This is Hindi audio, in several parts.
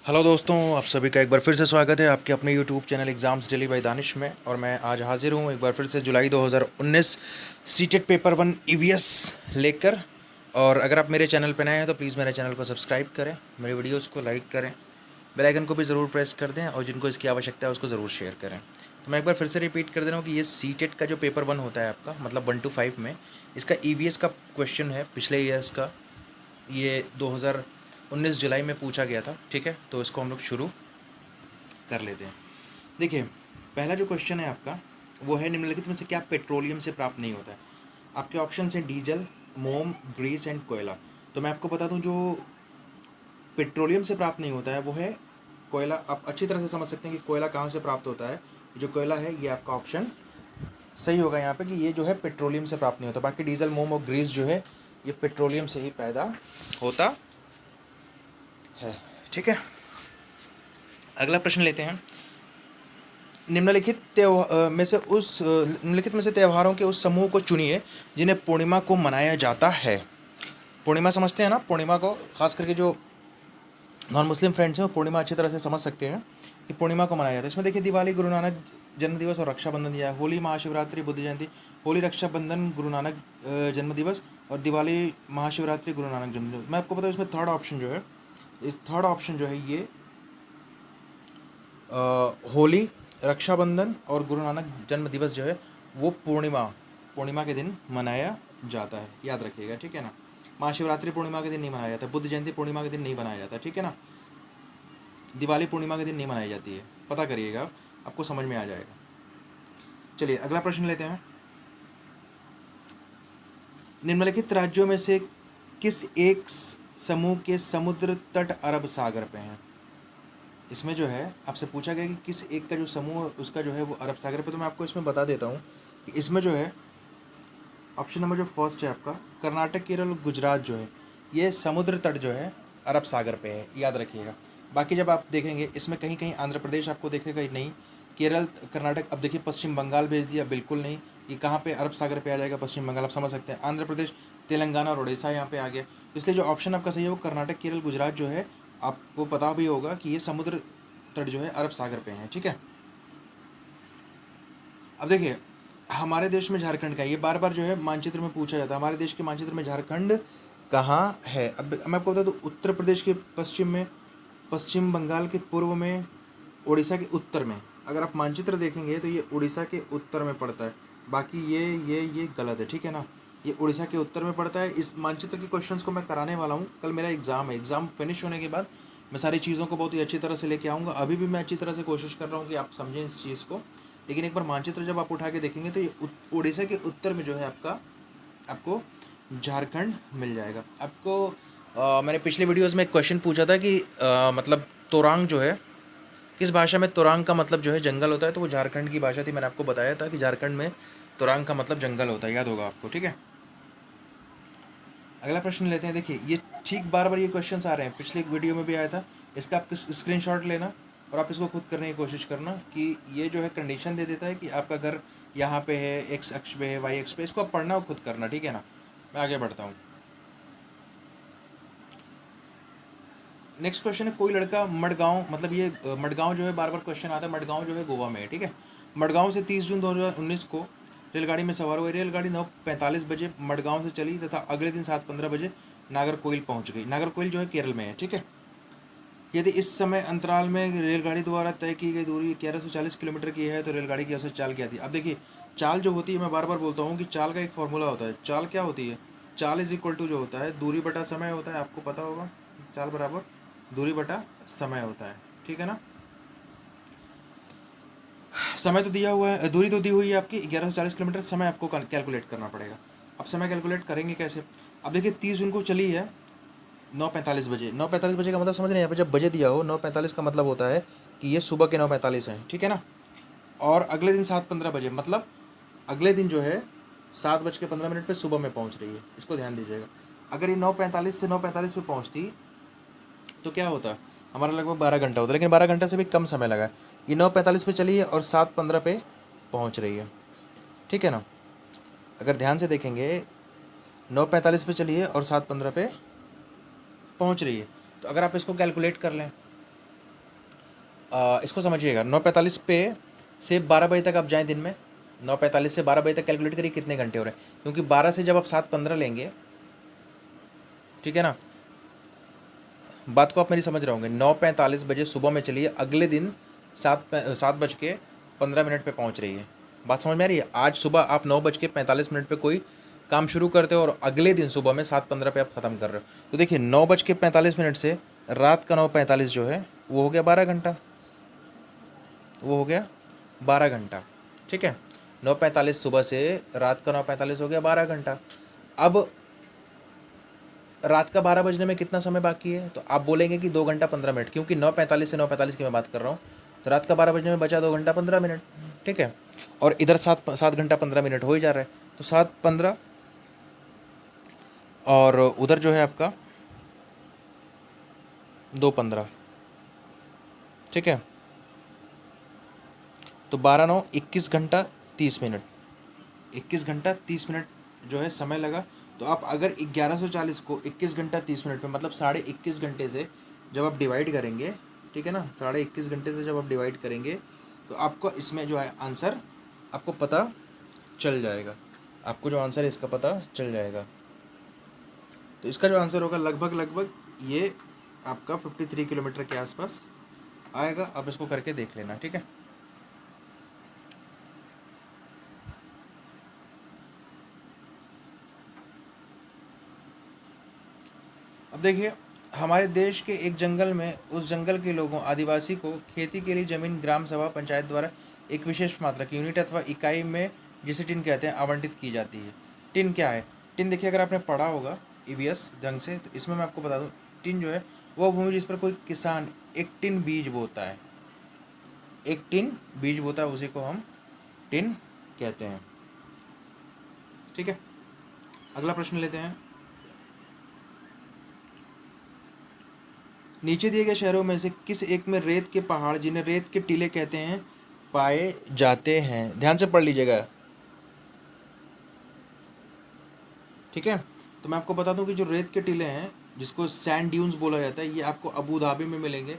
हेलो दोस्तों, आप सभी का एक बार फिर से स्वागत है आपके अपने YouTube channel exams daily by Danish में। और मैं आज हाजिर हूँ एक बार फिर से जुलाई 2019 सीटेट पेपर 1 ईवीएस लेकर। और अगर आप मेरे चैनल पर नए हैं तो प्लीज़ मेरे चैनल को सब्सक्राइब करें, मेरे वीडियोस को लाइक करें, बेल आइकन को भी ज़रूर प्रेस कर दें और जिनको इसकी आवश्यकता है उसको ज़रूर शेयर करें। तो मैं एक बार फिर से रिपीट कर दे रहा हूँ कि ये सीटेट का जो पेपर 1 होता है आपका, मतलब 1 to 5 में, इसका ईवीएस का क्वेश्चन है पिछले ईयर्स का। ये 2019 जुलाई में पूछा गया था। ठीक है, तो इसको हम लोग शुरू कर लेते हैं। देखिए, पहला जो क्वेश्चन है आपका वो है, निम्नलिखित में से क्या पेट्रोलियम से प्राप्त नहीं होता है। आपके ऑप्शन हैं डीजल, मोम, ग्रीस एंड कोयला। तो मैं आपको बता दूं, जो पेट्रोलियम से प्राप्त नहीं होता है वो है कोयला। आप अच्छी तरह से समझ सकते हैं कि कोयला कहाँ से प्राप्त होता है। जो कोयला है ये आपका ऑप्शन सही होगा यहाँ पे, कि ये जो है पेट्रोलियम से प्राप्त नहीं होता। बाकी डीजल, मोम और ग्रीस जो है ये पेट्रोलियम से ही पैदा होता है। ठीक है, अगला प्रश्न लेते हैं। निम्नलिखित में से त्योहारों के उस समूह को चुनिए जिन्हें पूर्णिमा को मनाया जाता है। पूर्णिमा समझते हैं ना, पूर्णिमा को खास करके जो नॉन मुस्लिम फ्रेंड्स हैं वो पूर्णिमा अच्छी तरह से समझ सकते हैं कि पूर्णिमा को मनाया जाता है। इसमें देखिए, दिवाली, गुरु नानक जन्म दिवस और रक्षाबंधन दिया है। होली, महाशिवरात्रि, बुद्ध जयंती। होली, रक्षाबंधन, गुरु नानक जन्म दिवस, और दिवाली, महाशिवरात्रि, गुरु नानक जन्म दिवस। मैं आपको बताऊँ, इसमें थर्ड ऑप्शन जो है, इस थर्ड ऑप्शन जो है ये होली, रक्षाबंधन और गुरु नानक जन्म दिवस जो है वो पूर्णिमा के दिन मनाया जाता है। याद रखिएगा, ठीक है ना। महाशिवरात्रि पूर्णिमा के दिन नहीं मनाया जाता, बुद्ध जयंती पूर्णिमा के दिन नहीं मनाया जाता, ठीक है ना। दिवाली पूर्णिमा के दिन नहीं मनाई जाती है, पता करिएगा, आपको समझ में आ जाएगा। चलिए अगला प्रश्न लेते हैं। निम्नलिखित राज्यों में से किस एक समूह के समुद्र तट अरब सागर पे हैं। इसमें जो है आपसे पूछा गया कि किस एक का जो समूह उसका जो है वो अरब सागर पे। तो मैं आपको इसमें बता देता हूँ कि इसमें जो है ऑप्शन नंबर जो फर्स्ट है आपका, कर्नाटक, केरल, गुजरात जो है ये समुद्र तट जो है अरब सागर पे है, याद रखिएगा। बाकी जब आप देखेंगे इसमें कहीं कहीं आंध्र प्रदेश आपको देखेगा ही नहीं, केरल, कर्नाटक। अब देखिए, पश्चिम बंगाल भेज दिया, बिल्कुल नहीं। ये कहाँ पे अरब सागर पे आ जाएगा, पश्चिम बंगाल, आप समझ सकते हैं। आंध्र प्रदेश, तेलंगाना और उड़ीसा यहाँ पे आ गया। इसलिए जो ऑप्शन आपका सही है वो कर्नाटक, केरल, गुजरात जो है, आपको पता भी होगा कि ये समुद्र तट जो है अरब सागर पे है। ठीक है, अब देखिए, हमारे देश में झारखंड का, ये बार बार जो है मानचित्र में पूछा जाता है, हमारे देश के मानचित्र में झारखंड कहाँ है। अब मैं आपको बता दूँ, उत्तर प्रदेश के पश्चिम में, पश्चिम बंगाल के पूर्व में, उड़ीसा के उत्तर में। अगर आप मानचित्र देखेंगे तो ये उड़ीसा के उत्तर में पड़ता है। बाकी ये गलत है, ठीक है ना। ये उड़ीसा के उत्तर में पड़ता है। इस मानचित्र के क्वेश्चंस को मैं कराने वाला हूँ, कल मेरा एग्ज़ाम है। एग्ज़ाम फिनिश होने के बाद मैं सारी चीज़ों को बहुत ही अच्छी तरह से लेके आऊँगा। अभी भी मैं अच्छी तरह से कोशिश कर रहा हूँ कि आप समझें इस चीज़ को, लेकिन एक बार मानचित्र जब आप उठा के देखेंगे तो ये उड़ीसा के उत्तर में जो है आपको झारखंड मिल जाएगा। आपको मैंने पिछले वीडियोज़ में एक क्वेश्चन पूछा था कि मतलब तोरांग जो है, किस भाषा में तोरांग का मतलब जो है जंगल होता है, तो वो झारखंड की भाषा थी। मैंने आपको बताया था कि झारखंड में तोरांग का मतलब जंगल होता है, याद होगा आपको, ठीक है। अगला प्रश्न लेते हैं। देखिए, ये ठीक बार बार ये क्वेश्चंस आ रहे हैं, पिछले वीडियो में भी आया था। इसका आप स्क्रीनशॉट लेना और आप इसको खुद करने की कोशिश करना कि ये जो है कंडीशन दे देता है कि आपका घर यहाँ पे है, एक्स अक्ष पे है, वाई अक्ष पे। इसको आप पढ़ना और खुद करना, ठीक है ना। मैं आगे बढ़ता हूँ। नेक्स्ट क्वेश्चन है, कोई लड़का मडगांव, मतलब ये मडगांव जो है बार बार क्वेश्चन आता है, मडगांव जो है गोवा में है, ठीक है। मडगांव से 30 जून 2019 को रेलगाड़ी में सवार हुए। रेलगाड़ी 9:45 बजे मडगांव से चली तथा अगले दिन 7:15 बजे नागरकोइल पहुंच गई। नागरकोइल जो है केरल में है, ठीक है। यदि इस समय अंतराल में रेलगाड़ी द्वारा तय की गई दूरी 1140 किलोमीटर की है तो रेलगाड़ी की औसत चाल क्या थी। अब देखिए, चाल जो होती है, मैं बार बार बोलता हूँ कि चाल का एक फॉर्मूला होता है। चाल क्या होती है, चाल इज इक्वल टू जो होता है दूरी बटा समय होता है, आपको पता होगा। चाल बराबर दूरी बटा समय होता है, ठीक है ना। समय तो दिया हुआ है, दूरी तो दी हुई है आपकी 1140 किलोमीटर, समय आपको कैलकुलेट करना पड़ेगा। अब समय कैलकुलेट करेंगे कैसे। अब देखिए, 30 जून को चली है 9:45 बजे। 9:45 बजे का मतलब समझ रहे हैं, यहाँ पे जब बजे दिया हो 9:45 का मतलब होता है कि ये सुबह के 9:45 हैं, ठीक है ना। और अगले दिन 7:15 बजे, मतलब अगले दिन जो है 7:15 पे सुबह में पहुँच रही है। इसको ध्यान दीजिएगा। अगर ये 9:45 से 9:45 पे पहुँचती तो क्या होता, हमारा लगभग 12 घंटा होता, लेकिन 12 घंटा से भी कम समय लगा। ये 9:45 पे चली है और 7:15 पे पहुंच रही है, ठीक है ना। अगर ध्यान से देखेंगे, 9:45 पे चली है और 7:15 पे पहुंच रही है। तो अगर आप इसको कैलकुलेट कर लें इसको समझिएगा, 9:45 पे से 12 बजे तक आप जाएँ दिन में, 9:45 से 12 बजे तक कैलकुलेट करिए कितने घंटे हो रहे हैं, क्योंकि 12 से जब आप 7:15 लेंगे, ठीक है ना, बात को आप मेरी समझ रहे होंगे, 9:45 बजे सुबह में चलिए, अगले दिन 7:15 पे पहुंच रही है। बात समझ में आ रही है? आज सुबह आप 9:45 पे कोई काम शुरू करते हो और अगले दिन सुबह में 7:15 पे आप ख़त्म कर रहे हो। तो देखिए 9:45 से रात का 9:45 जो है वो हो गया 12 घंटा, वो हो गया 12 घंटा, ठीक है। 9:45 सुबह से रात का 9:45 हो गया 12 घंटा। अब रात का 12 बजने में कितना समय बाकी है? तो आप बोलेंगे कि 2 घंटा 15 मिनट, क्योंकि 9:45 से 9:45 की मैं बात कर रहा हूँ, तो रात का 12 बजने में बचा 2 घंटा 15 मिनट, ठीक है। और इधर 7 घंटा 15 मिनट हो ही जा रहा है, तो 7:15 और उधर जो है आपका 2:15, ठीक है। तो 12-9 21 घंटा 30 मिनट, 21 घंटा 30 मिनट जो है समय लगा। तो आप अगर 1140 को 21 घंटा 30 मिनट में, मतलब 21.5 घंटे से जब आप डिवाइड करेंगे, ठीक है ना, 21.5 घंटे से जब आप डिवाइड करेंगे तो आपको इसमें जो है आंसर आपको पता चल जाएगा, आपको जो आंसर है इसका पता चल जाएगा। तो इसका जो आंसर होगा लगभग ये आपका 53 किलोमीटर के आसपास आएगा। आप इसको करके देख लेना, ठीक है। अब देखिए, हमारे देश के एक जंगल में उस जंगल के लोगों आदिवासी को खेती के लिए जमीन ग्राम सभा पंचायत द्वारा एक विशेष मात्रा की यूनिट अथवा इकाई में, जिसे टिन कहते हैं, आवंटित की जाती है। टिन क्या है? टिन देखिए, अगर आपने पढ़ा होगा ईवीएस ढंग से, तो इसमें मैं आपको बता दूं, टिन जो है वो भूमि जिस पर कोई किसान एक टिन बीज बोता है, एक टिन बीज बोता है, उसी को हम टिन कहते हैं, ठीक है। अगला प्रश्न लेते हैं। नीचे दिए गए शहरों में से किस एक में रेत के पहाड़, जिन्हें रेत के टीले कहते हैं, पाए जाते हैं? ध्यान से पढ़ लीजिएगा, ठीक है। तो मैं आपको बता दूं कि जो रेत के टीले हैं, जिसको सैंड ड्यून्स बोला जाता है, ये आपको अबू धाबी में मिलेंगे।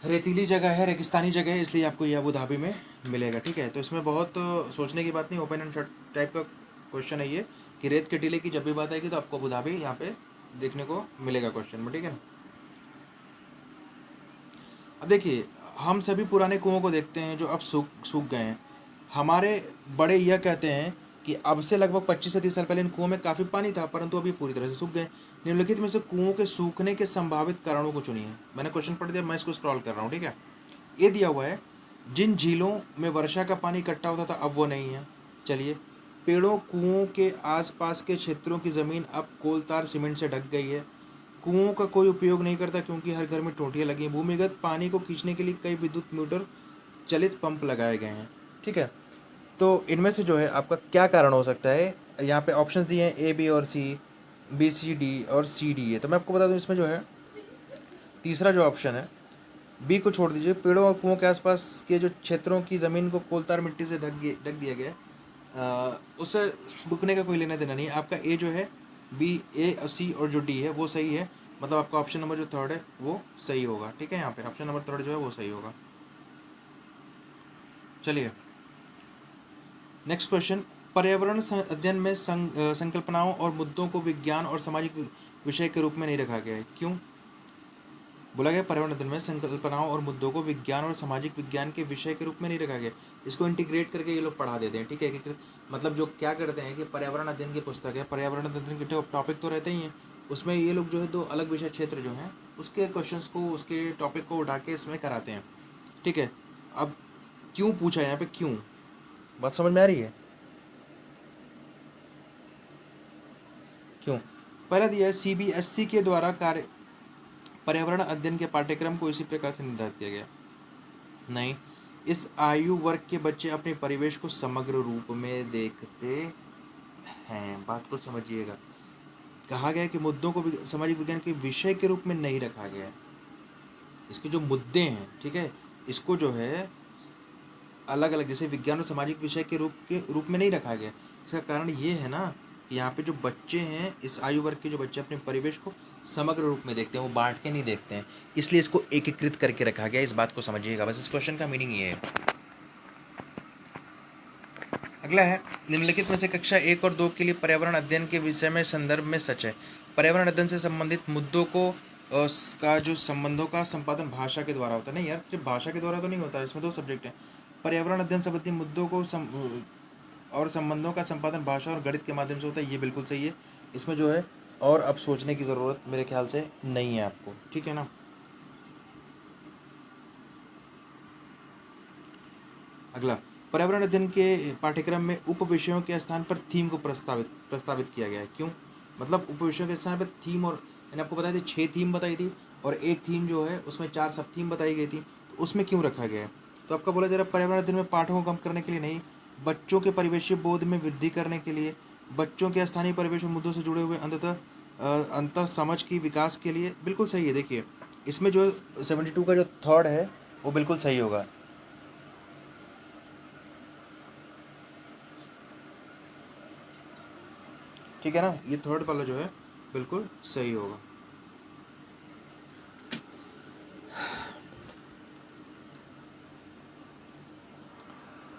रेतीली जगह है, रेगिस्तानी जगह है, इसलिए आपको ये अबू धाबी में मिलेगा, ठीक है। तो इसमें बहुत सोचने की बात नहीं, ओपन एंड शट टाइप का क्वेश्चन है ये, कि रेत के टीले की जब भी बात आएगी तो आपको अबू धाबी यहाँ पे देखने को मिलेगा क्वेश्चन में, ठीक है। अब देखिए, हम सभी पुराने कुओं को देखते हैं जो अब सूख सूख गए हैं। हमारे बड़े यह कहते हैं कि अब से लगभग 25 से 30 साल पहले इन कुओं में काफ़ी पानी था, परंतु अभी पूरी तरह से सूख गए। निम्नलिखित में से कुओं के सूखने के संभावित कारणों को चुनिए। मैंने क्वेश्चन पढ़ दिया, मैं इसको स्क्रॉल कर रहा हूँ, ठीक है। ये दिया हुआ है, जिन झीलों में वर्षा का पानी इकट्ठा होता था अब वो नहीं है। चलिए, पेड़ों कुओं के आसपास के क्षेत्रों की ज़मीन अब कोल तार सीमेंट से ढक गई है। कुओं का कोई उपयोग नहीं करता क्योंकि हर घर में टोंटियाँ लगी हैं। भूमिगत पानी को खींचने के लिए कई विद्युत मोटर चलित पंप लगाए गए हैं, ठीक है। तो इनमें से जो है आपका क्या कारण हो सकता है? यहाँ पे ऑप्शंस दिए हैं ए, बी और सी, बी, सी, डी और सी, डी है। तो मैं आपको बता दूँ, इसमें जो है तीसरा जो ऑप्शन है, बी को छोड़ दीजिए, पेड़ों और कुओं के आसपास के जो क्षेत्रों की ज़मीन को कोलतार मिट्टी से ढक दिया गया, उससे रुकने का कोई लेना देना नहीं है। आपका ए जो है, बी, ए, सी और जो डी है वो सही है, मतलब आपका ऑप्शन नंबर जो थर्ड है वो सही होगा, ठीक है। यहाँ पे ऑप्शन नंबर थर्ड जो है वो सही होगा। चलिए नेक्स्ट क्वेश्चन। पर्यावरण अध्ययन में संकल्पनाओं और मुद्दों को विज्ञान और सामाजिक विषय के रूप में नहीं रखा गया है, क्यों? बोला गया पर्यावरण अध्ययन में संकल्पनाओं और मुद्दों को विज्ञान और सामाजिक विज्ञान के विषय के रूप में नहीं रखा गया। इसको इंटीग्रेट करके ये लोग पढ़ा देते हैं, ठीक है। मतलब जो क्या करते हैं कि पर्यावरण अध्ययन की पुस्तक है, पर्यावरण अध्ययन के टॉपिक तो रहते ही हैं, उसमें ये लोग जो है दो अलग विषय क्षेत्र जो हैं उसके क्वेश्चंस को, उसके टॉपिक को उठा के इसमें कराते हैं, ठीक है। अब क्यों पूछा है यहाँ पे, क्यों? बात समझ में आ रही है? क्यों? पहला दिया है, सीबीएसई के द्वारा कार्य पर्यावरण अध्ययन के पाठ्यक्रम को इसी प्रकार से निर्धारित किया गया। नहीं, इस आयु वर्ग के बच्चे अपने परिवेश को समग्र रूप में देखते हैं। बात को समझिएगा, कहा गया है कि मुद्दों को सामाजिक विज्ञान के विषय के रूप में नहीं रखा गया है। इसके जो मुद्दे हैं, ठीक है, इसको जो है अलग अलग, जैसे विज्ञान और सामाजिक विषय के रूप में नहीं रखा गया। इसका कारण ये है ना कि यहाँ पे जो बच्चे हैं, इस आयु वर्ग के जो बच्चे अपने परिवेश को समग्र रूप में देखते हैं, वो बांट के नहीं देखते हैं, इसलिए इसको एकीकृत करके रखा गया। इस बात को समझिएगा, बस इस क्वेश्चन का मीनिंग ये है। अगला है, निम्नलिखित में से कक्षा 1 और 2 के लिए पर्यावरण अध्ययन के विषय में संदर्भ में सच है। पर्यावरण अध्ययन से संबंधित मुद्दों को का जो संबंधों का संपादन भाषा के द्वारा होता है। नहीं यार, सिर्फ भाषा के द्वारा तो नहीं होता, इसमें 2 सब्जेक्ट हैं। पर्यावरण अध्ययन संबंधी मुद्दों को और संबंधों का संपादन भाषा और गणित के माध्यम से होता है, ये बिल्कुल सही है। इसमें जो है और अब सोचने की ज़रूरत मेरे ख्याल से नहीं है आपको, ठीक है ना। अगला, पर्यावरण अध्ययन के पाठ्यक्रम में उप विषयों के स्थान पर थीम को प्रस्तावित किया गया है। क्यों? मतलब उप विषयों के स्थान पर थीम, और मैंने आपको बताई थी 6 थीम बताई थी, और एक थीम जो है उसमें 4 सब थीम बताई गई थी, तो उसमें क्यों रखा गया है? तो आपका बोला जा रहा है पर्यावरण अध्ययन में पाठों को कम करने के लिए नहीं, बच्चों के परिवेशीय बोध में वृद्धि करने के लिए, बच्चों के स्थानीय परिवेश मुद्दों से जुड़े हुए अंतः समझ की विकास के लिए। बिल्कुल सही है। देखिए इसमें जो 72 का जो थर्ड है वो बिल्कुल सही होगा। ठीक है ना, ये थर्ड वाला जो है बिल्कुल सही होगा।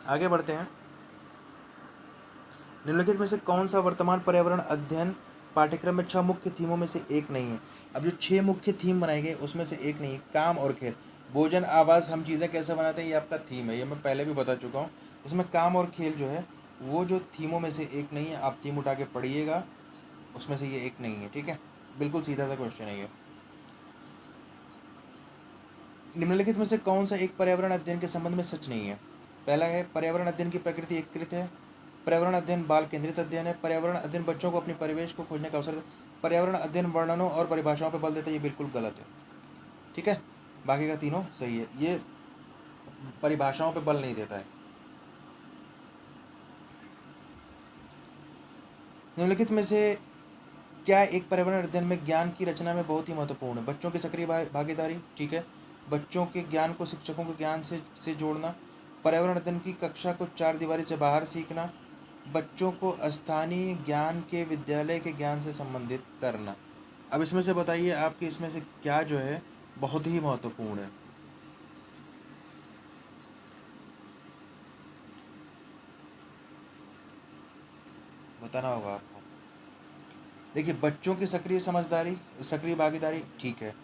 आगे बढ़ते हैं। निम्नलिखित में से कौन सा वर्तमान पर्यावरण अध्ययन पाठ्यक्रम में 6 मुख्य थीमों में से एक नहीं है? अब जो 6 मुख्य थीम बनाए गए उसमें से एक नहीं है। काम और खेल, भोजन, आवास, हम चीज़ें कैसे बनाते हैं, ये आपका थीम है, ये मैं पहले भी बता चुका हूँ। इसमें काम और खेल जो है वो जो थीमों में से एक नहीं है, आप थीम उठा के पढ़िएगा, उसमें से ये एक नहीं है। ठीक है, बिल्कुल सीधा सा क्वेश्चन है ये। निम्नलिखित में से कौन सा एक पर्यावरण अध्ययन के संबंध में सच नहीं है? पहला है, पर्यावरण अध्ययन की प्रकृति एकीकृत है। पर्यावरण अध्ययन बाल केंद्रित अध्ययन है। पर्यावरण अध्ययन बच्चों को अपने परिवेश को खोजने का अवसर। पर्यावरण अध्ययन वर्णनों और परिभाषाओं पर बल देता है, ये बिल्कुल गलत है। ठीक है, बाकी का तीनों सही है, ये परिभाषाओं पर बल नहीं देता है। निम्नलिखित में से क्या एक पर्यावरण अध्ययन में ज्ञान की रचना में बहुत ही महत्वपूर्ण है? बच्चों की सक्रिय भागीदारी, ठीक है। बच्चों के ज्ञान को शिक्षकों के ज्ञान से जोड़ना। पर्यावरण अध्ययन की कक्षा को 4 दीवारी से बाहर सीखना। बच्चों को स्थानीय ज्ञान के विद्यालय के ज्ञान से संबंधित करना। अब इसमें से बताइए आपके इसमें से क्या जो है बहुत ही महत्वपूर्ण है? बताना होगा आपको। देखिए, बच्चों की सक्रिय भागीदारी, ठीक है।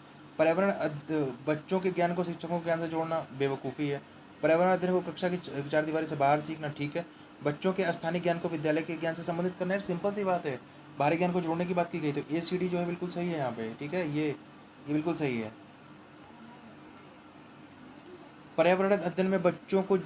बच्चों के ज्ञान को शिक्षकों के ज्ञान से जोड़ना बेवकूफ़ी है। पर्यावरण अध्ययन को कक्षा की 4 दीवारी से बाहर सीखना, ठीक है। बच्चों के स्थानीय ज्ञान को विद्यालय के ज्ञान से संबंधित करना है, सिंपल सी बात है, बाहरी ज्ञान को जोड़ने की बात की गई, तो ACD जो है बिल्कुल सही है यहाँ पे। ठीक है, ये बिल्कुल सही है। पर्यावरण अध्ययन में बच्चों को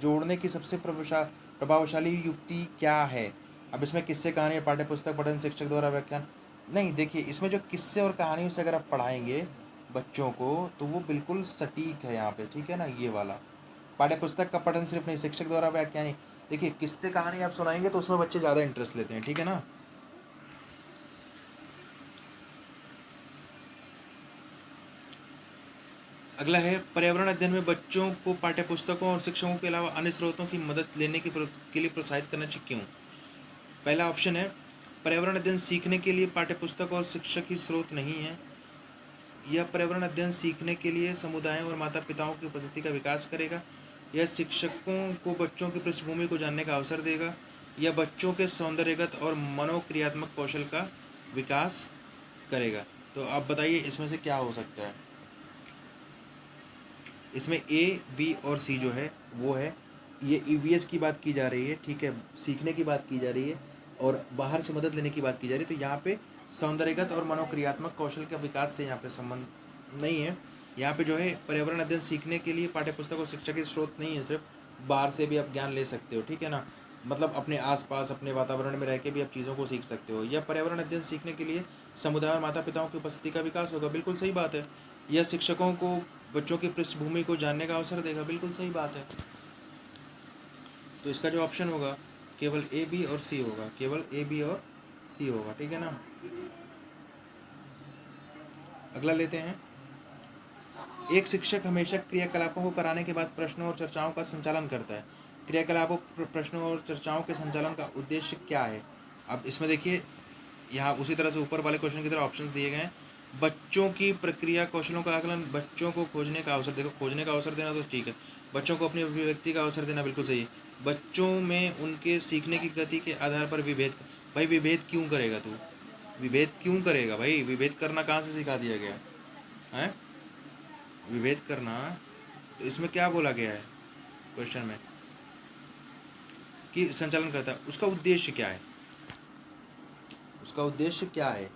जोड़ने की सबसे प्रभावशाली युक्ति क्या है? अब इसमें किस्से, कहानी, पाठ्य पुस्तक पठन, शिक्षक द्वारा व्याख्यान नहीं। देखिए, इसमें जो किस्से और कहानियों से अगर आप पढ़ाएंगे बच्चों को तो वो बिल्कुल सटीक है यहाँ पे। ठीक है ना, ये वाला पाठ्य पुस्तक का पठन सिर्फ नहीं, शिक्षक द्वारा व्याख्यान ही। देखिए, किस्से कहानी आप सुनाएंगे तो उसमें बच्चे ज़्यादा इंटरेस्ट लेते हैं। ठीक है ना। अगला है, पर्यावरण अध्ययन में बच्चों को पाठ्य पुस्तकों और शिक्षकों के अलावा अन्य स्रोतों की मदद लेने के लिए प्रोत्साहित करना चाहिए। क्यों? पहला ऑप्शन है, पर्यावरण अध्ययन सीखने के लिए पाठ्य पुस्तक और शिक्षक ही स्रोत नहीं है। यह पर्यावरण अध्ययन सीखने के लिए समुदायों और माता पिताओं की उपस्थिति का विकास करेगा। यह शिक्षकों को बच्चों की पृष्ठभूमि को जानने का अवसर देगा। यह बच्चों के सौंदर्यगत और मनोक्रियात्मक कौशल का विकास करेगा। तो आप बताइए इसमें से क्या हो सकता है? इसमें A, B और C जो है वो है, ये EVS की बात की जा रही है, ठीक है, सीखने की बात की जा रही है और बाहर से मदद लेने की बात की जा रही है। तो यहाँ पे सौंदर्यगत और मनोक्रियात्मक कौशल का विकास से यहाँ पे संबंध नहीं है। यहाँ पे जो है पर्यावरण अध्ययन सीखने के लिए पाठ्य पुस्तक और शिक्षा के स्रोत नहीं है, सिर्फ बाहर से भी आप ज्ञान ले सकते हो। ठीक है ना, मतलब अपने आसपास अपने वातावरण में रह के भी आप चीज़ों को सीख सकते हो। यह पर्यावरण अध्ययन सीखने के लिए समुदाय और माता पिताओं की उपस्थिति का विकास होगा, बिल्कुल सही बात है। यह शिक्षकों को बच्चों की पृष्ठभूमि को जानने का अवसर देगा, बिल्कुल सही बात है। तो इसका जो ऑप्शन होगा केवल A, B और C होगा, केवल A, B और C होगा। ठीक है ना। अगला लेते हैं, एक शिक्षक हमेशा क्रियाकलापों को कराने के बाद प्रश्नों और चर्चाओं का संचालन करता है। क्रियाकलापों, प्रश्नों और चर्चाओं के संचालन का उद्देश्य क्या है? अब इसमें देखिए यहाँ उसी तरह से ऊपर वाले क्वेश्चन की तरह ऑप्शंस दिए गए हैं। बच्चों की प्रक्रिया कौशलों का आकलन, बच्चों को खोजने का अवसर, देखो खोजने का अवसर देना तो ठीक है, बच्चों को अपनी अभिव्यक्ति का अवसर देना बिल्कुल सही है। बच्चों में उनके सीखने की गति के आधार पर विभेद, भाई विभेद क्यों करेगा तू, विभेद क्यों करेगा भाई, विभेद करना कहाँ से सिखा दिया गया है? विभेद करना तो इसमें क्या बोला गया है क्वेश्चन में कि संचालन करता है, उसका उद्देश्य क्या है, उसका उद्देश्य क्या है?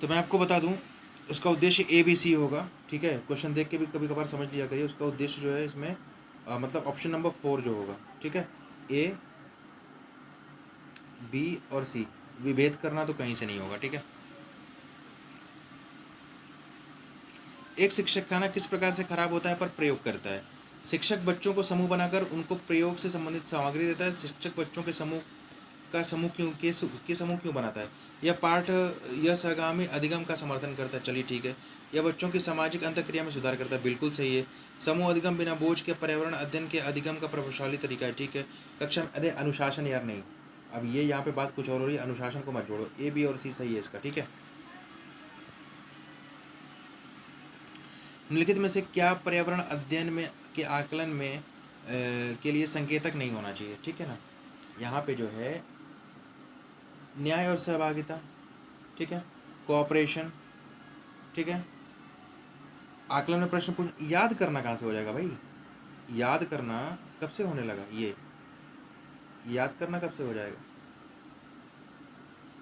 तो मैं आपको बता दूं, उसका उद्देश्य ABC होगा, ठीक है। क्वेश्चन देख के भी कभी कभार समझ लिया करिए। उसका उद्देश्य जो है इसमें मतलब ऑप्शन नंबर 4 जो होगा, ठीक है, A, B और C। विभेद करना तो कहीं से नहीं होगा, ठीक है। एक शिक्षक खाना किस प्रकार से खराब होता है पर प्रयोग करता है? शिक्षक बच्चों को समूह बनाकर उनको प्रयोग से संबंधित सामग्री देता है। शिक्षक बच्चों के समूह का समूह के समूह क्यों बनाता है? यह पाठ यह सहगामी अधिगम का समर्थन करता है, चलिए ठीक है। यह बच्चों की सामाजिक अंतःक्रिया में सुधार करता है, बिल्कुल सही है। समूह अधिगम बिना बोझ के पर्यावरण अध्ययन के अधिगम का प्रभावशाली तरीका है, ठीक है। कक्षा में अरे अनुशासन यार नहीं, अब ये यहाँ पे बात कुछ और हो रही है, अनुशासन को मत जोड़ो। A, B और C सही है इसका, ठीक है। निम्नलिखित में से क्या पर्यावरण अध्ययन में के आकलन में के लिए संकेतक नहीं होना चाहिए, ठीक है ना। यहाँ पे जो है न्याय और सहभागिता, ठीक है, कोऑपरेशन, ठीक है। आकलन में प्रश्न पूछ, याद करना कहाँ से हो जाएगा भाई, याद करना कब से होने लगा, ये याद करना कब से हो जाएगा,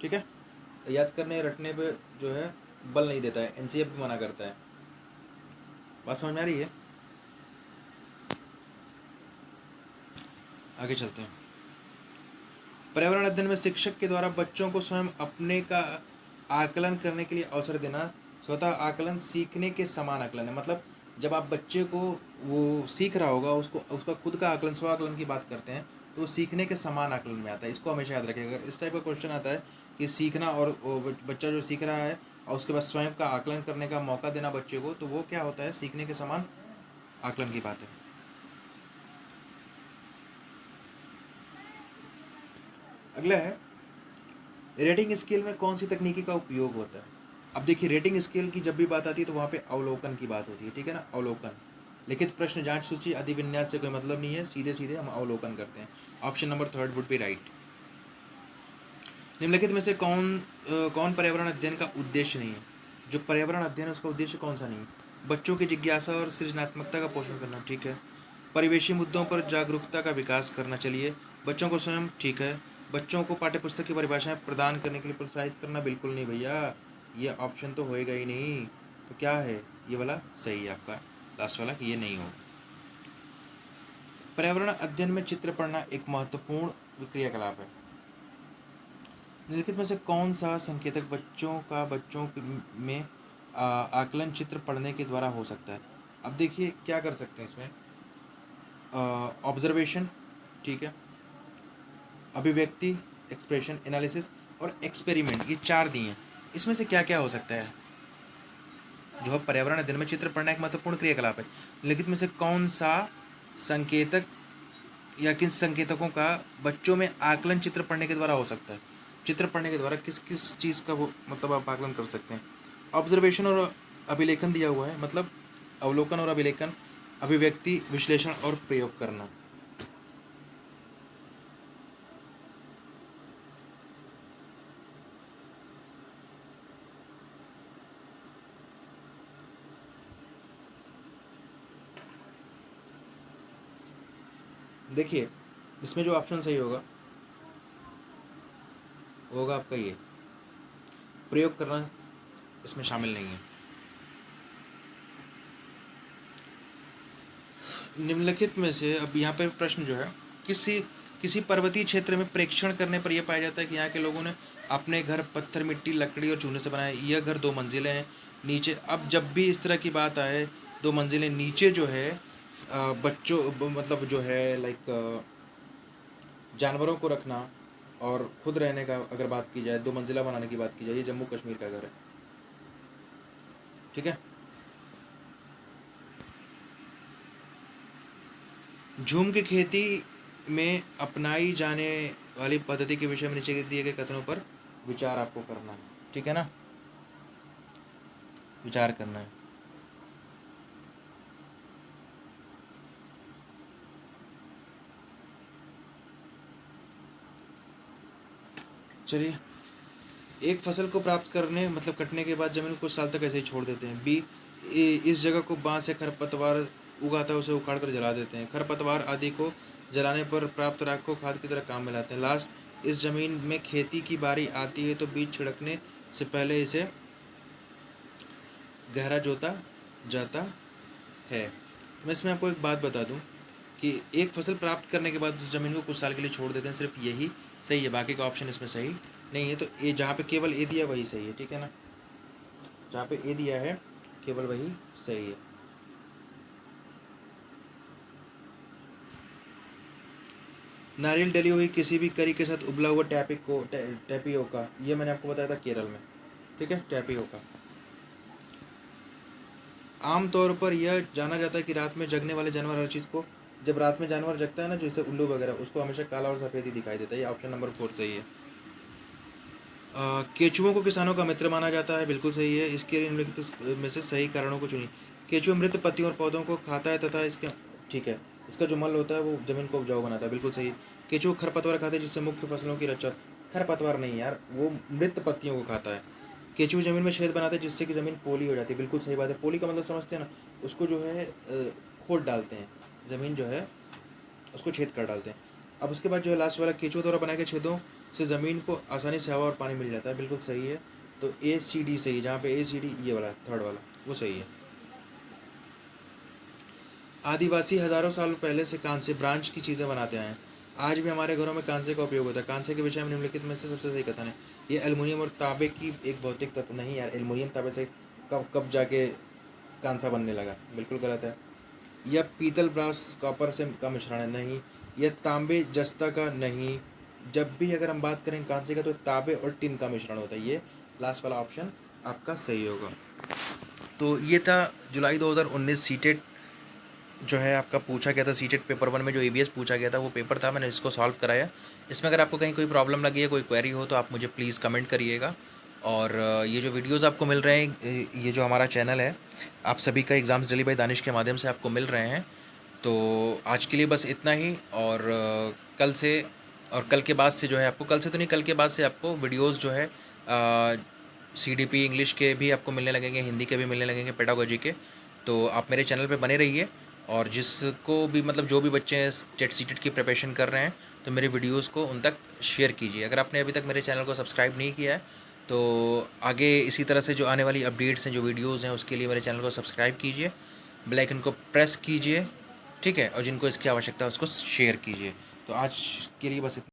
ठीक है। याद करने रटने पे जो है बल नहीं देता है, NCF भी मना करता है। बात समझ में आ रही है? आगे चलते हैं। पर्यावरण अध्ययन में शिक्षक के द्वारा बच्चों को स्वयं अपने का आकलन करने के लिए अवसर देना। स्वतः आकलन सीखने के समान आकलन है, मतलब जब आप बच्चे को वो सीख रहा होगा, उसको उसका खुद का आकलन, स्व आकलन की बात करते हैं, तो वो सीखने के समान आकलन में आता है। इसको हमेशा याद रखिएगा। इस टाइप का क्वेश्चन आता है कि सीखना और बच्चा जो सीख रहा है और उसके बाद स्वयं का आकलन करने का मौका देना बच्चे को, तो वो क्या होता है, सीखने के समान आकलन की बात है। अगला है, रेटिंग स्केल में कौन सी तकनीकी का उपयोग होता है? अब देखिए, रेटिंग स्केल की जब भी बात आती है तो वहाँ पे अवलोकन की बात होती है, ठीक है ना, अवलोकन। लिखित प्रश्न जांच सूची अधिविन्यास से कोई मतलब नहीं है, सीधे सीधे हम अवलोकन करते हैं। Option number 3 would be right. निम्नलिखित में से कौन पर्यावरण अध्ययन का उद्देश्य नहीं है? जो पर्यावरण अध्ययन है उसका उद्देश्य कौन सा नहीं है? बच्चों की जिज्ञासा और सृजनात्मकता का पोषण करना, ठीक है। परिवेशी मुद्दों पर जागरूकता का विकास करना, चलिए। बच्चों को स्वयं, ठीक है। बच्चों को पाठ्यपुस्तक की परिभाषाएं प्रदान करने के लिए प्रोत्साहित करना, बिल्कुल नहीं भैया, ये ऑप्शन तो होएगा ही नहीं। तो क्या है ये वाला सही है आपका लास्ट वाला, कि ये नहीं हो। पर्यावरण अध्ययन में चित्र पढ़ना एक महत्वपूर्ण क्रियाकलाप है। निम्नलिखित में से कौन सा संकेतक बच्चों में आकलन चित्र पढ़ने के द्वारा हो सकता है? अब देखिए क्या कर सकते हैं इसमें, ऑब्जर्वेशन, ठीक है, अभिव्यक्ति, एक्सप्रेशन, एनालिसिस और एक्सपेरिमेंट, ये 4 दिए हैं। इसमें से क्या क्या हो सकता है? जो है पर्यावरण अध्ययन में चित्र पढ़ना एक महत्वपूर्ण क्रियाकलाप है। लिखित में से कौन सा संकेतक या किन संकेतकों का बच्चों में आकलन चित्र पढ़ने के द्वारा हो सकता है? चित्र पढ़ने के द्वारा किस किस चीज़ का वो मतलब आप आकलन कर सकते हैं? ऑब्जर्वेशन और अभिलेखन दिया हुआ है, मतलब अवलोकन और अभिलेखन, अभिव्यक्ति, विश्लेषण और प्रयोग करना। देखिए इसमें जो ऑप्शन सही होगा वो होगा आपका ये, प्रयोग करना इसमें शामिल नहीं है। निम्नलिखित में से अब यहाँ पे प्रश्न जो है, किसी पर्वतीय क्षेत्र में प्रेक्षण करने पर यह पाया जाता है कि यहाँ के लोगों ने अपने घर पत्थर, मिट्टी, लकड़ी और चूने से बनाए। यह घर 2 मंजिलें हैं। नीचे अब जब भी इस तरह की बात आए, 2 मंजिलें, नीचे जो है बच्चों मतलब जो है लाइक जानवरों को रखना और खुद रहने का अगर बात की जाए, 2 मंजिला बनाने की बात की जाए, ये जम्मू कश्मीर का घर है, ठीक है। झूम की खेती में अपनाई जाने वाली पद्धति के विषय में नीचे दिए गए कथनों पर विचार आपको करना है, ठीक है ना, विचार करना है। चलिए, एक फसल को प्राप्त करने मतलब कटने के बाद जमीन को कुछ साल तक ऐसे ही छोड़ देते हैं। बी, इस जगह को बांस या खरपतवार उगाता है उसे उखाड़ कर जला देते हैं। खरपतवार आदि को जलाने पर प्राप्त राख को खाद की तरह काम में लाते हैं। लास्ट, इस जमीन में खेती की बारी आती है तो बीज छिड़कने से पहले इसे गहरा जोता जाता है। मैं इसमें आपको एक बात बता दूं कि एक फसल प्राप्त करने के बाद उस ज़मीन को कुछ साल के लिए छोड़ देते हैं, सिर्फ यही सही है, बाकी का ऑप्शन इसमें सही नहीं है। तो ए जहाँ पे केवल ए दिया वही सही है, ठीक है ना, जहाँ पे ए दिया है केवल वही सही है। नारियल डली हुई किसी भी करी के साथ उबला हुआ टैपियोका, ये मैंने आपको बताया था केरल में, ठीक है, टैपियोका। आमतौर पर यह जाना जाता है कि रात में जगने वाले जानवर हर चीज़ को, जब रात में जानवर जगता है ना, जैसे उल्लू वगैरह, उसको हमेशा काला और सफ़ेद ही दिखाई देता है। ये ऑप्शन नंबर 4 सही है। केचुओं को किसानों का मित्र माना जाता है, बिल्कुल सही है। इसके निम्नलिखित में से सही कारणों को चुनिए। केचुआ मृत पत्तियों और पौधों को खाता है तथा इसके, ठीक है, इसका जो मल होता है वो जमीन को उपजाऊ बनाता है, बिल्कुल सही। केचुआ खरपतवार खाते हैं जिससे मुख्य फसलों की रक्षा, खरपतवार नहीं यार, वो मृत पत्तियों को खाता है। केचुआ जमीन में छेद बनाते हैं जिससे कि ज़मीन पोली हो जाती है, बिल्कुल सही बात है। पोली का मतलब समझते हैं ना, उसको जो है खोद डालते हैं, ज़मीन जो है उसको छेद कर डालते हैं। अब उसके बाद जो है लास्ट वाला, केचुआ द्वारा बनाए गए छेदों से ज़मीन को आसानी से हवा और पानी मिल जाता है, बिल्कुल सही है। तो ए सी डी सही है, जहाँ पे ए सी डी ये वाला थर्ड वाला वो सही है। आदिवासी हजारों साल पहले से कांसे ब्रांच की चीज़ें बनाते आए हैं। आज भी हमारे घरों में कांसे का उपयोग होता है। कांसे के विषय में निम्नलिखित में से सबसे सही कथन है। ये एल्युमिनियम और तांबे की एक भौतिक तत्व नहीं यार, एल्युमिनियम तांबे से कब कब जाके कांसा बनने लगा, बिल्कुल गलत है। यह पीतल ब्रास कॉपर से का मिश्रण है, नहीं। यह तांबे जस्ता का नहीं। जब भी अगर हम बात करें कांसे का तो तांबे और टिन का मिश्रण होता है। ये लास्ट वाला ऑप्शन आपका सही होगा। तो ये था जुलाई 2019 सीटेट जो है आपका पूछा गया था। सीटेट पेपर 1 में जो ईवीएस पूछा गया था वो पेपर था, मैंने इसको सॉल्व कराया। इसमें अगर आपको कहीं कोई प्रॉब्लम लगी है, कोई क्वेरी हो, तो आप मुझे प्लीज़ कमेंट करिएगा। और ये जो वीडियोस आपको मिल रहे हैं, ये जो हमारा चैनल है, आप सभी का एग्ज़ाम्स डेली बाय दानिश के माध्यम से आपको मिल रहे हैं। तो आज के लिए बस इतना ही। और कल से और कल के बाद से जो है आपको, कल से तो नहीं, कल के बाद से आपको वीडियोस जो है सीडीपी इंग्लिश के भी आपको मिलने लगेंगे, हिंदी के भी मिलने लगेंगे, पेडागोजी के। तो आप मेरे चैनल पे बने रहिए। और जिसको भी मतलब जो भी बच्चे टेट सीटेट की प्रिपरेशन कर रहे हैं, तो मेरे वीडियोस को उन तक शेयर कीजिए। अगर आपने अभी तक मेरे चैनल को सब्सक्राइब नहीं किया है, तो आगे इसी तरह से जो आने वाली अपडेट्स हैं, जो वीडियोस हैं, उसके लिए मेरे चैनल को सब्सक्राइब कीजिए, बेल आइकन को प्रेस कीजिए, ठीक है, और जिनको इसकी आवश्यकता है उसको शेयर कीजिए। तो आज के लिए बस इतना।